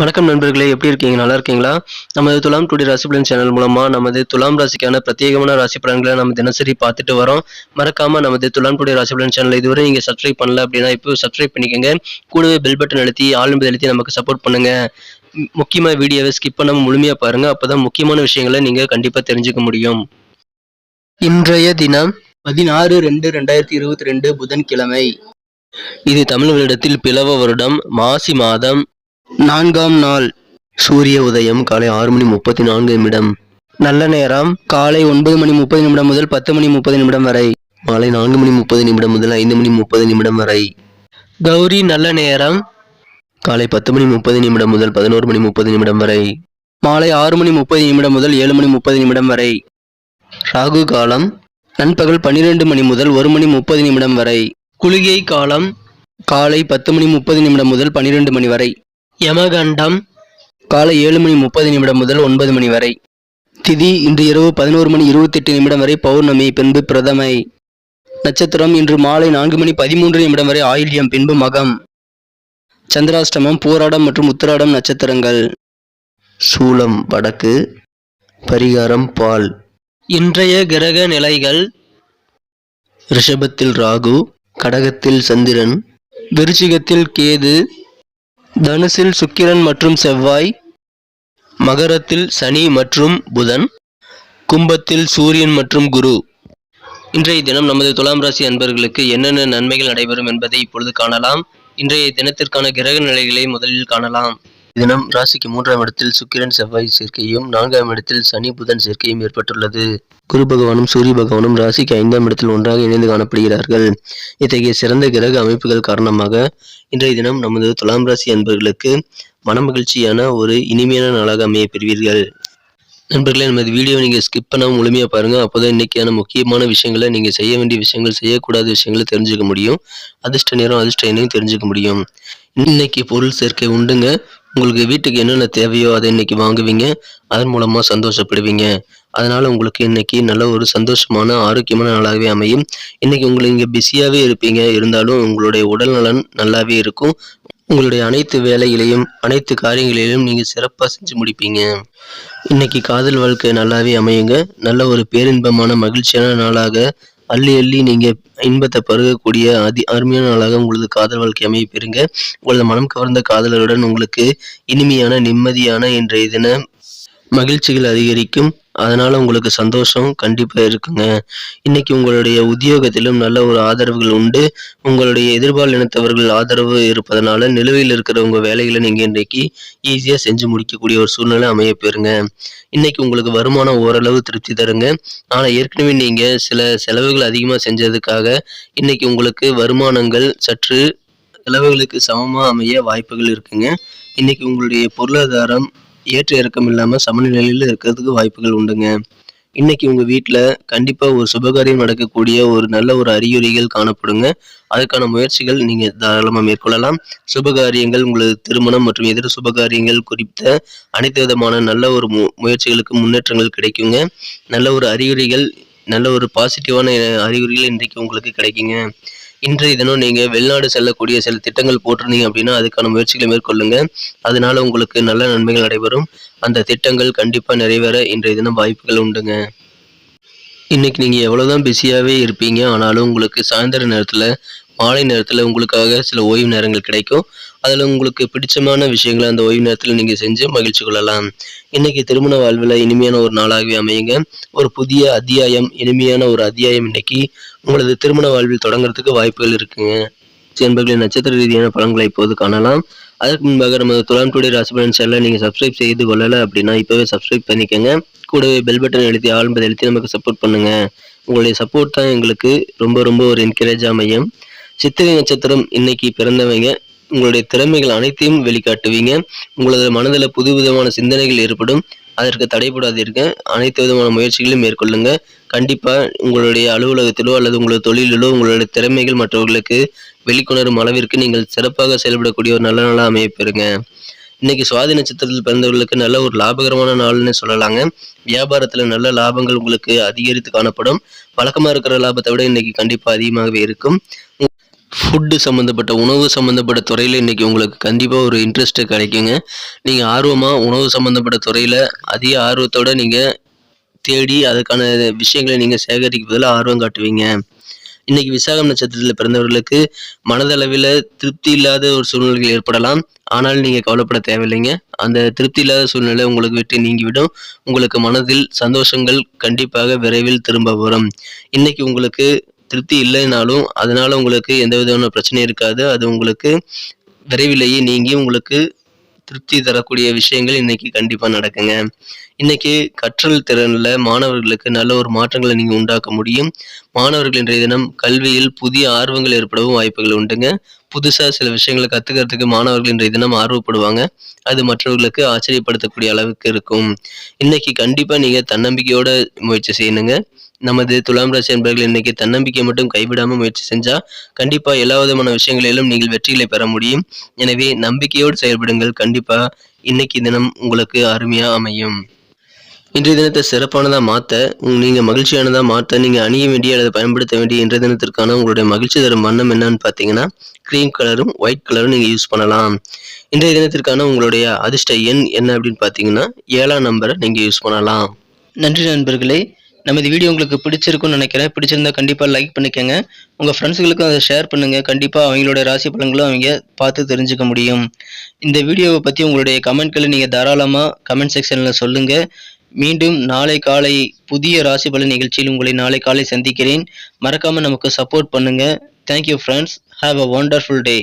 வணக்கம் நண்பர்களே, எப்படி இருக்கீங்க? நல்லா இருக்கீங்களா? நமது துலாம் டுடே ராசி பலன் சேனல் மூலமா நமது துலாம் ராசிக்கான பிரத்யேகமான ராசி பலன்களை நம்ம தினசரி பார்த்துட்டு வரோம். மறக்காம நமது துலாம் டுடே ராசி பலன் சேனலை இதுவரை நீங்க சப்ஸ்கிரைப் பண்ணல அப்படின்னா இப்போ சப்ஸ்கிரைப் பண்ணிக்கோங்க. கூடவே பெல் பட்டன் அழுத்தி ஆல் என்பதை அழுத்தி நமக்கு சப்போர்ட் பண்ணுங்க. முக்கியமா வீடியோவை ஸ்கிப் பண்ணாம முழுமையா பாருங்க. அப்பதான் முக்கியமான விஷயங்களை நீங்க கண்டிப்பா தெரிஞ்சுக்க முடியும். இன்றைய தினம் 16/2/2022 புதன்கிழமை. இது தமிழ் வருடத்தில் பிலவ வருடம் மாசி மாதம் 4ஆம் நாள். சூரிய உதயம் காலை 6:34 நல்ல நேரம் காலை 9:30 முதல் 10:30 வரை. மாலை 4:30 முதல் 5:30 வரை. கௌரி நல்ல நேரம் காலை 10:30 முதல் 11:30 வரை. மாலை 6:30 முதல் 7:30 வரை. ராகு காலம் நண்பகல் 12 மணி முதல் 1:30 வரை. குளிகை காலம் காலை 10:30 முதல் 12 மணி வரை. யமகண்டம் காலை 7:30 முதல் 9 மணி வரை. திதி இன்று இரவு 11:28 வரை பௌர்ணமி, பின்பு பிரதமை. நட்சத்திரம் இன்று மாலை 4:13 வரை ஆயில்யம், பின்பு மகம். சந்திராஷ்டமம் பூராடம் மற்றும் உத்திராடம் நட்சத்திரங்கள். சூலம் வடக்கு, பரிகாரம் பால். இன்றைய கிரக நிலைகள்: ரிஷபத்தில் ராகு, கடகத்தில் சந்திரன், விருச்சிகத்தில் கேது, தனுசில் சுக்கிரன் மற்றும் செவ்வாய், மகரத்தில் சனி மற்றும் புதன், கும்பத்தில் சூரியன் மற்றும் குரு. இன்றைய தினம் நமது துலாம் ராசி அன்பர்களுக்கு என்னென்ன நன்மைகள் நடைபெறும் என்பதை இப்பொழுது காணலாம். இன்றைய தினத்திற்கான கிரக நிலைகளை முதலில் காணலாம். தினம் ராசிக்கு 3ஆம் இடத்தில் சுக்கிரன் செவ்வாய் சேர்க்கையும் 4ஆம் இடத்தில் சனி புதன் சேர்க்கையும் ஏற்பட்டுள்ளது. குரு பகவானும் சூரிய பகவானும் ராசிக்கு 5ஆம் இடத்தில் ஒன்றாக இணைந்து காணப்படுகிறார்கள். இத்தகைய சிறந்த கிரக அமைப்புகள் காரணமாக இன்றைய தினம் நமது துலாம் ராசி அன்பர்களுக்கு மனமகிழ்ச்சியான ஒரு இனிமையான நாளாக அமைய பெறுவீர்கள். நண்பர்களே, நமது வீடியோ நீங்கள் ஸ்கிப் பண்ணாமல் முழுமையாக பாருங்கள். அப்போதான் இன்றைக்கான முக்கியமான விஷயங்களை, நீங்கள் செய்ய வேண்டிய விஷயங்கள், செய்யக்கூடாத விஷயங்களை தெரிஞ்சுக்க முடியும். அதிர்ஷ்ட நேரம், அதிர்ஷ்ட எண்ணையும் தெரிஞ்சுக்க முடியும். இன்னைக்கு பொருள் சேர்க்கை உண்டுங்க. உங்களுக்கு வீட்டுக்கு என்னென்ன தேவையோ அதை இன்னைக்கு வாங்குவீங்க. அதன் மூலமாக சந்தோஷப்படுவீங்க. அதனால் உங்களுக்கு இன்னைக்கு நல்ல ஒரு சந்தோஷமான ஆரோக்கியமான நாளாகவே அமையும். இன்னைக்கு உங்களுக்கு இங்கே பிஸியாகவே இருப்பீங்க. இருந்தாலும் உங்களுடைய உடல் நலன் நல்லாவே இருக்கும். உங்களுடைய அனைத்து வேலைகளையும் அனைத்து காரியங்களையும் நீங்கள் சிறப்பாக செஞ்சு முடிப்பீங்க. இன்னைக்கு காதல் வாழ்க்கை நல்லாவே அமையுங்க. நல்ல ஒரு பேரின்பமான மகிழ்ச்சியான நாளாக அள்ளி அள்ளி நீங்கள் இன்பத்தை பருகக்கூடிய அருமையான நாளாக உங்களது காதல் வாழ்க்கை அமைய பெறுங்க. உங்களது மனம் கவர்ந்த காதலருடன் உங்களுக்கு இனிமையான நிம்மதியான இன்றைய தின மகிழ்ச்சிகள் அதிகரிக்கும். அதனால உங்களுக்கு சந்தோஷம் கண்டிப்பா இருக்குங்க. இன்னைக்கு உங்களுடைய உத்தியோகத்திலும் நல்ல ஒரு ஆதரவுகள் உண்டு. உங்களுடைய எதிர்பால் இனத்தவர்கள் ஆதரவு இருப்பதனால நிலுவையில் இருக்கிற உங்க வேலைகளை நீங்க இன்றைக்கு ஈஸியா செஞ்சு முடிக்கக்கூடிய ஒரு சூழ்நிலை அமைய பெறுங்க. இன்னைக்கு உங்களுக்கு வருமானம் ஓரளவு திருப்தி தருங்க. ஆனா ஏற்கனவே நீங்க சில செலவுகள் அதிகமா செஞ்சதுக்காக இன்னைக்கு உங்களுக்கு வருமானங்கள் சற்று செலவுகளுக்கு சமமா அமைய வாய்ப்புகள் இருக்குங்க. இன்னைக்கு உங்களுடைய பொருளாதாரம் ஏற்ற இறக்கம் இல்லாம சமநிலையில் இருக்கிறதுக்கு வாய்ப்புகள் உண்டுங்க. இன்னைக்கு உங்க வீட்டுல கண்டிப்பா ஒரு சுபகாரியம் நடக்கக்கூடிய ஒரு நல்ல ஒரு அறிகுறிகள் காணப்படுங்க. அதுக்கான முயற்சிகள் நீங்க தாராளமா மேற்கொள்ளலாம். சுபகாரியங்கள், உங்களது திருமணம் மற்றும் இதர சுபகாரியங்கள் குறித்த அனைத்து விதமான நல்ல ஒரு முயற்சிகளுக்கு முன்னேற்றங்கள் கிடைக்குங்க. நல்ல ஒரு அறிகுறிகள், நல்ல ஒரு பாசிட்டிவான அறிகுறிகள் இன்றைக்கு உங்களுக்கு கிடைக்குங்க. இன்றைய தினம் நீங்கள் வெளிநாடு செல்லக்கூடிய சில திட்டங்கள் போட்டிருந்தீங்க அப்படின்னா அதுக்கான முயற்சிகளை மேற்கொள்ளுங்க. அதனால உங்களுக்கு நல்ல நன்மைகள் நடைபெறும். அந்த திட்டங்கள் கண்டிப்பாக நிறைவேற இன்றைய தினம் வாய்ப்புகள் உண்டுங்க. இன்னைக்கு நீங்கள் எவ்வளோதான் பிஸியாகவே இருப்பீங்க, ஆனாலும் உங்களுக்கு சாயந்தர நேரத்தில் மாலை நேரத்தில் உங்களுக்காக சில ஓய்வு நேரங்கள் கிடைக்கும். அதில் உங்களுக்கு பிடிச்சமான விஷயங்களை அந்த ஓய்வு நேரத்தில் நீங்கள் செஞ்சு மகிழ்ச்சி கொள்ளலாம். இன்னைக்கு திருமண வாழ்வில் இனிமையான ஒரு நாளாகவே அமையுங்க. ஒரு புதிய அத்தியாயம், இனிமையான ஒரு அத்தியாயம் இன்னைக்கு உங்களது திருமண வாழ்வில் தொடங்குறதுக்கு வாய்ப்புகள் இருக்குங்க. என்பர்களின் நட்சத்திர ரீதியான பலன்களை இப்போது காணலாம். அதற்கு முன்பாக நமது துலாம் டுடே ராசி பலன் சேனலை நீங்கள் சப்ஸ்கிரைப் செய்து கொள்ளலை அப்படின்னா இப்போவே சப்ஸ்கிரைப் பண்ணிக்கோங்க. கூடவே பெல் பட்டன் எழுதி ஆல் என்பதை எழுதி நமக்கு சப்போர்ட் பண்ணுங்க. உங்களுடைய சப்போர்ட் தான் எங்களுக்கு ரொம்ப ரொம்ப ஒரு என்கரேஜ் அமையும். சித்திரை நட்சத்திரம் இன்னைக்கு பிறந்தவங்க உங்களுடைய திறமைகள் அனைத்தையும் வெளிக்காட்டுவீங்க. உங்களது மனதில் புதுவிதமான சிந்தனைகள் ஏற்படும். அதற்கு தடைபடாதீர்கள். அனைத்து விதமான முயற்சிகளையும் மேற்கொள்ளுங்க. கண்டிப்பா உங்களுடைய அலுவலகத்திலோ அல்லது உங்களது தொழிலிலோ உங்களுடைய திறமைகள் மற்றவர்களுக்கு வெளிக்கொணரும் அளவிற்கு நீங்கள் சிறப்பாக செயல்படக்கூடிய ஒரு நல்ல நாளாக அமைய பெறுங்க. இன்னைக்கு சுவாதி நட்சத்திரத்தில் பிறந்தவர்களுக்கு நல்ல ஒரு லாபகரமான நாள்னு சொல்லலாங்க. வியாபாரத்துல நல்ல லாபங்கள் உங்களுக்கு அதிகரித்து காணப்படும். வழக்கமா இருக்கிற லாபத்தை விட இன்னைக்கு கண்டிப்பா அதிகமாகவே இருக்கும். ஃபுட்டு சம்மந்தப்பட்ட உணவு சம்மந்தப்பட்ட துறையில் இன்றைக்கி உங்களுக்கு கண்டிப்பாக ஒரு இன்ட்ரெஸ்ட்டு கிடைக்குங்க. நீங்கள் ஆர்வமாக உணவு சம்மந்தப்பட்ட துறையில் அதிக ஆர்வத்தோடு நீங்கள் தேடி அதுக்கான விஷயங்களை நீங்கள் சேகரிப்பதில் ஆர்வம் காட்டுவீங்க. இன்னைக்கு விசாகம் நட்சத்திரத்தில் பிறந்தவர்களுக்கு மனதளவில் திருப்தி இல்லாத ஒரு சூழ்நிலைகள் ஏற்படலாம். ஆனால் நீங்கள் கவலைப்பட தேவையில்லைங்க. அந்த திருப்தி இல்லாத சூழ்நிலை உங்களுக்கு விட்டு நீங்கிவிடும். உங்களுக்கு மனதில் சந்தோஷங்கள் கண்டிப்பாக விரைவில் திரும்ப வரும். இன்னைக்கு உங்களுக்கு திருப்தி இல்லைனாலும் அதனால உங்களுக்கு எந்த விதமான பிரச்சனையும் இருக்காது. அது உங்களுக்கு விரைவிலேயே நீங்கி உங்களுக்கு திருப்தி தரக்கூடிய விஷயங்கள் இன்னைக்கு கண்டிப்பா நடக்குங்க. இன்னைக்கு கற்றல் திறன்ல மாணவர்களுக்கு நல்ல ஒரு மாற்றங்களை நீங்க உண்டாக்க முடியும். மாணவர்கள் இன்றைய தினம் கல்வியில் புதிய ஆர்வங்கள் ஏற்படவும் வாய்ப்புகள் உண்டுங்க. புதுசா சில விஷயங்களை கத்துக்கிறதுக்கு மாணவர்கள் இன்றைய தினம் ஆர்வப்படுவாங்க. அது மற்றவர்களுக்கு ஆச்சரியப்படுத்தக்கூடிய அளவுக்கு இருக்கும். இன்னைக்கு கண்டிப்பா நீங்க தன்னம்பிக்கையோட முயற்சி செய்யணுங்க. நமது துலாம் ராசி அன்பர்கள் இன்னைக்கு தன்னம்பிக்கை மட்டும் கைவிடாம முயற்சி செஞ்சா கண்டிப்பா எல்லா விதமான விஷயங்களிலும் நீங்கள் வெற்றிகளை பெற முடியும். எனவே நம்பிக்கையோடு செயல்படுங்கள். கண்டிப்பா இன்னைக்கு தினம் உங்களுக்கு அருமையா அமையும். இன்றைய தினத்தை சிறப்பானதா மாற்ற நீங்க மகிழ்ச்சியானதா மாற்ற நீங்க அணிய வேண்டிய அல்லது பயன்படுத்த வேண்டிய இன்றைய தினத்திற்கான உங்களுடைய மகிழ்ச்சி தரும் வண்ணம் என்னன்னு பார்த்தீங்கன்னா கிரீம் கலரும் ஒயிட் கலரும் நீங்க யூஸ் பண்ணலாம். இன்றைய தினத்திற்கான உங்களுடைய அதிர்ஷ்ட எண் என்ன அப்படின்னு பார்த்தீங்கன்னா 7ஆம் நம்பரை நீங்க யூஸ் பண்ணலாம். நன்றி நண்பர்களே. நம்ம இந்த வீடியோ உங்களுக்கு பிடிச்சிருக்கும்னு நினைக்கிறேன். பிடிச்சிருந்தா கண்டிப்பாக லைக் பண்ணிக்கோங்க. உங்கள் ஃப்ரெண்ட்ஸுகளுக்கும் அதை ஷேர் பண்ணுங்கள். கண்டிப்பாக அவங்களோட ராசி பலன்களும் அவங்க பார்த்து தெரிஞ்சுக்க முடியும். இந்த வீடியோவை பற்றி உங்களுடைய கமெண்ட்களை நீங்கள் தாராளமாக கமெண்ட் செக்ஷனில் சொல்லுங்கள். மீண்டும் நாளை காலை புதிய ராசி பலன் நிகழ்ச்சியில் உங்களை நாளை காலை சந்திக்கிறேன். மறக்காமல் நமக்கு சப்போர்ட் பண்ணுங்கள். Thank you friends. Have a wonderful day.